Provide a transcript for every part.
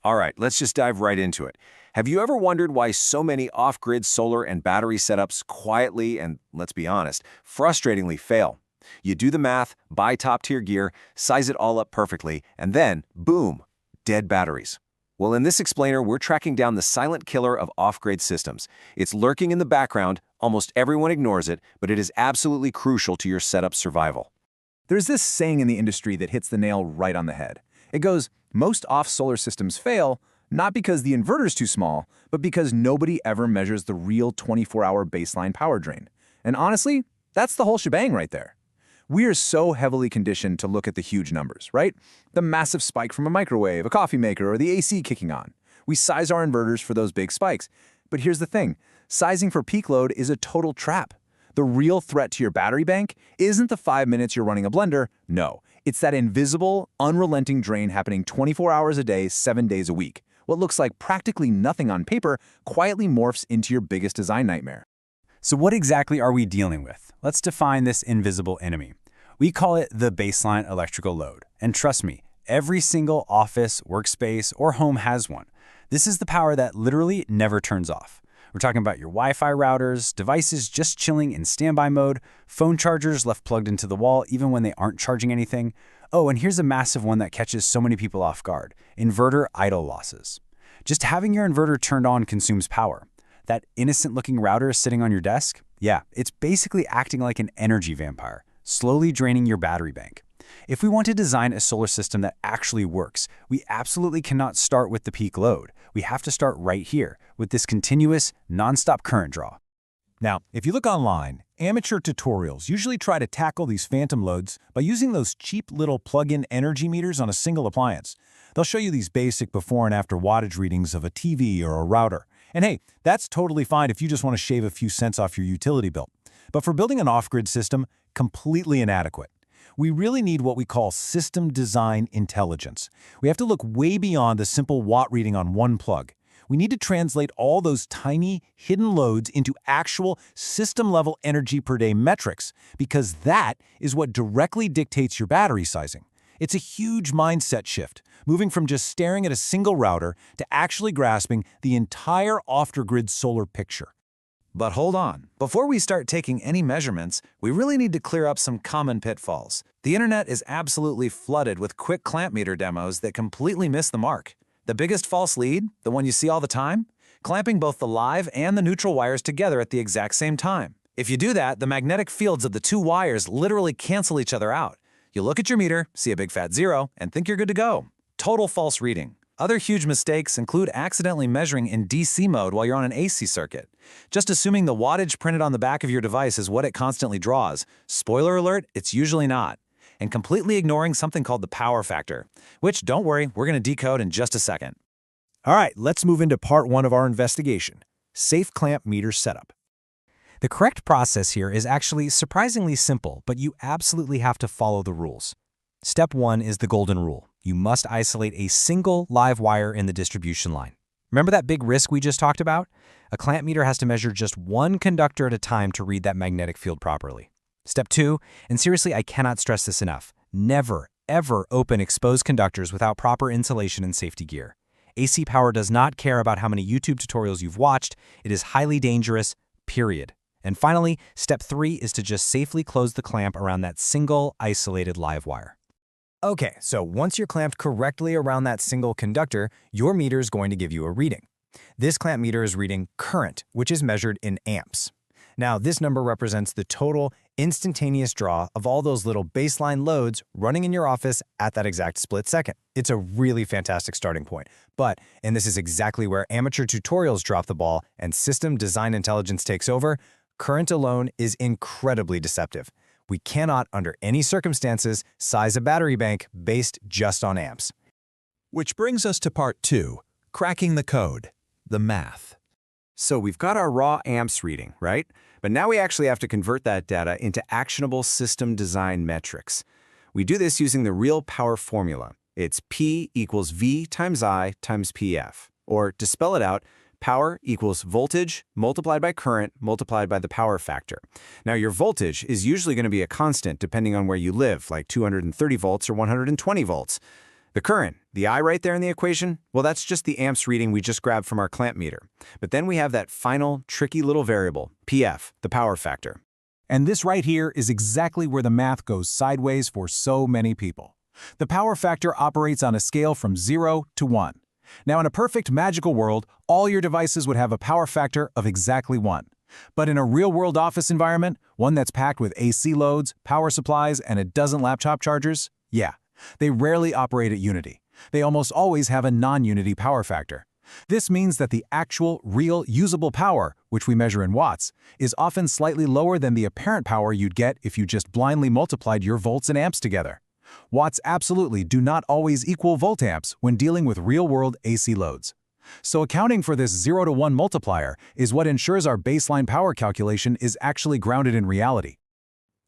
All right, let's just dive right into it. Have you ever wondered why so many off-grid solar and battery setups quietly and, let's be honest, frustratingly fail? You do the math, buy top-tier gear, size it all up perfectly, and then, boom, dead batteries. Well, in this explainer, we're tracking down the silent killer of off-grid systems. It's lurking in the background, almost everyone ignores it, but it is absolutely crucial to your setup's survival. There's this saying in the industry that hits the nail right on the head. It goes, most off-solar systems fail, not because the inverter's too small, but because nobody ever measures the real 24-hour baseline power drain. And honestly, that's the whole shebang right there. We are so heavily conditioned to look at the huge numbers, right? The massive spike from a microwave, a coffee maker, or the AC kicking on. We size our inverters for those big spikes. But here's the thing, sizing for peak load is a total trap. The real threat to your battery bank isn't the 5 minutes you're running a blender, no. It's that invisible, unrelenting drain happening 24 hours a day, 7 days a week. What looks like practically nothing on paper quietly morphs into your biggest design nightmare. So what exactly are we dealing with? Let's define this invisible enemy. We call it the baseline electrical load. And trust me, every single office, workspace, or home has one. This is the power that literally never turns off. We're talking about your Wi-Fi routers, devices just chilling in standby mode, phone chargers left plugged into the wall even when they aren't charging anything. Oh, and here's a massive one that catches so many people off guard, inverter idle losses. Just having your inverter turned on consumes power. That innocent-looking router sitting on your desk? Yeah, it's basically acting like an energy vampire, slowly draining your battery bank. If we want to design a solar system that actually works, we absolutely cannot start with the peak load. We have to start right here, with this continuous, non-stop current draw. Now, if you look online, amateur tutorials usually try to tackle these phantom loads by using those cheap little plug-in energy meters on a single appliance. They'll show you these basic before and after wattage readings of a TV or a router. And hey, that's totally fine if you just want to shave a few cents off your utility bill. But for building an off-grid system, completely inadequate. We really need what we call system design intelligence. We have to look way beyond the simple watt reading on one plug. We need to translate all those tiny, hidden loads into actual system-level energy per day metrics, because that is what directly dictates your battery sizing. It's a huge mindset shift, moving from just staring at a single router to actually grasping the entire off-grid solar picture. But hold on, before we start taking any measurements, we really need to clear up some common pitfalls. The internet is absolutely flooded with quick clamp meter demos that completely miss the mark. The biggest false lead, the one you see all the time? Clamping both the live and the neutral wires together at the exact same time. If you do that, the magnetic fields of the two wires literally cancel each other out. You look at your meter, see a big fat zero, and think you're good to go. Total false reading. Other huge mistakes include accidentally measuring in DC mode while you're on an AC circuit. Just assuming the wattage printed on the back of your device is what it constantly draws. Spoiler alert, it's usually not. And completely ignoring something called the power factor, which, don't worry, we're going to decode in just a second. All right, let's move into part one of our investigation, safe clamp meter setup. The correct process here is actually surprisingly simple, but you absolutely have to follow the rules. Step 1 is the golden rule. You must isolate a single live wire in the distribution line. Remember that big risk we just talked about? A clamp meter has to measure just one conductor at a time to read that magnetic field properly. Step 2, and seriously, I cannot stress this enough, never, ever open exposed conductors without proper insulation and safety gear. AC Power does not care about how many YouTube tutorials you've watched. It is highly dangerous, period. And finally, step 3 is to just safely close the clamp around that single isolated live wire. Okay, so once you're clamped correctly around that single conductor, your meter is going to give you a reading. This clamp meter is reading current, which is measured in amps. Now, this number represents the total instantaneous draw of all those little baseline loads running in your office at that exact split second. It's a really fantastic starting point. But, and this is exactly where amateur tutorials drop the ball and system design intelligence takes over, current alone is incredibly deceptive. We cannot, under any circumstances, size a battery bank based just on amps. Which brings us to part 2, cracking the code, the math. So we've got our raw amps reading, right? But now we actually have to convert that data into actionable system design metrics. We do this using the real power formula. It's P equals V times I times PF. Or, to spell it out, power equals voltage multiplied by current multiplied by the power factor. Now, your voltage is usually going to be a constant depending on where you live, like 230 volts or 120 volts. The current, the I right there in the equation, well, that's just the amps reading we just grabbed from our clamp meter. But then we have that final, tricky little variable, PF, the power factor. And this right here is exactly where the math goes sideways for so many people. The power factor operates on a scale from 0 to 1. Now, in a perfect magical world, all your devices would have a power factor of exactly 1. But in a real-world office environment, one that's packed with AC loads, power supplies, and a dozen laptop chargers, yeah, they rarely operate at unity. They almost always have a non-unity power factor. This means that the actual, real, usable power, which we measure in watts, is often slightly lower than the apparent power you'd get if you just blindly multiplied your volts and amps together. Watts absolutely do not always equal voltamps when dealing with real-world AC loads. So accounting for this 0 to 1 multiplier is what ensures our baseline power calculation is actually grounded in reality.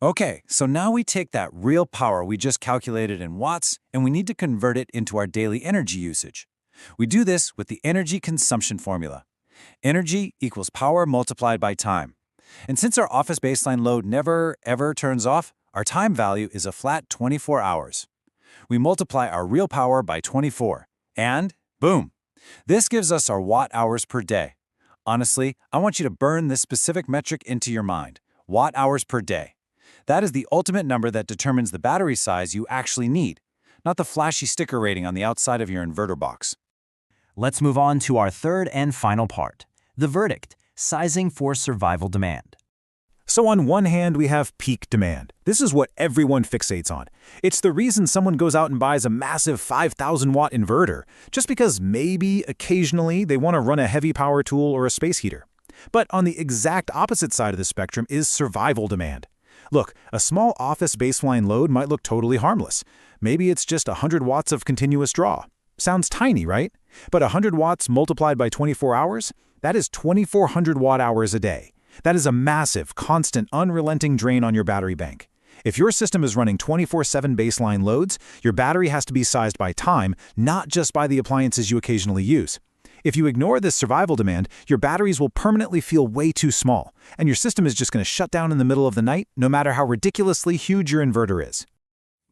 Okay, so now we take that real power we just calculated in watts and we need to convert it into our daily energy usage. We do this with the energy consumption formula. Energy equals power multiplied by time. And since our office baseline load never, ever turns off, our time value is a flat 24 hours. We multiply our real power by 24, and boom! This gives us our watt-hours per day. Honestly, I want you to burn this specific metric into your mind, watt-hours per day. That is the ultimate number that determines the battery size you actually need, not the flashy sticker rating on the outside of your inverter box. Let's move on to our third and final part, the verdict, sizing for survival demand. So on one hand, we have peak demand. This is what everyone fixates on. It's the reason someone goes out and buys a massive 5,000-watt inverter, just because maybe occasionally they want to run a heavy power tool or a space heater. But on the exact opposite side of the spectrum is survival demand. Look, a small office baseline load might look totally harmless. Maybe it's just 100 watts of continuous draw. Sounds tiny, right? But 100 watts multiplied by 24 hours? That is 2,400 watt-hours a day. That is a massive, constant, unrelenting drain on your battery bank. If your system is running 24/7 baseline loads, your battery has to be sized by time, not just by the appliances you occasionally use. If you ignore this survival demand, your batteries will permanently feel way too small, and your system is just going to shut down in the middle of the night, no matter how ridiculously huge your inverter is.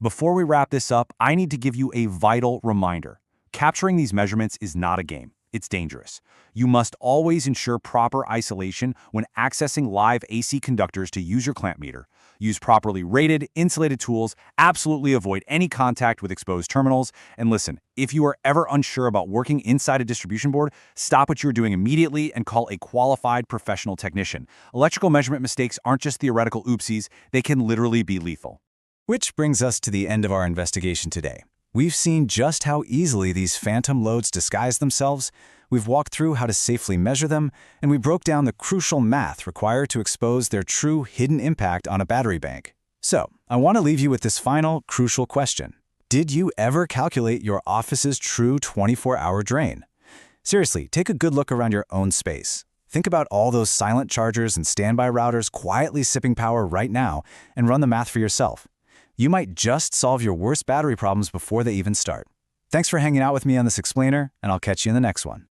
Before we wrap this up, I need to give you a vital reminder. Capturing these measurements is not a game. It's dangerous. You must always ensure proper isolation when accessing live AC conductors to use your clamp meter. Use properly rated, insulated tools, absolutely avoid any contact with exposed terminals, and listen, if you are ever unsure about working inside a distribution board, stop what you're doing immediately and call a qualified professional technician. Electrical measurement mistakes aren't just theoretical oopsies, they can literally be lethal. Which brings us to the end of our investigation today. We've seen just how easily these phantom loads disguise themselves, we've walked through how to safely measure them, and we broke down the crucial math required to expose their true hidden impact on a battery bank. So, I want to leave you with this final, crucial question. Did you ever calculate your office's true 24-hour drain? Seriously, take a good look around your own space. Think about all those silent chargers and standby routers quietly sipping power right now, and run the math for yourself. You might just solve your worst battery problems before they even start. Thanks for hanging out with me on this explainer, and I'll catch you in the next one.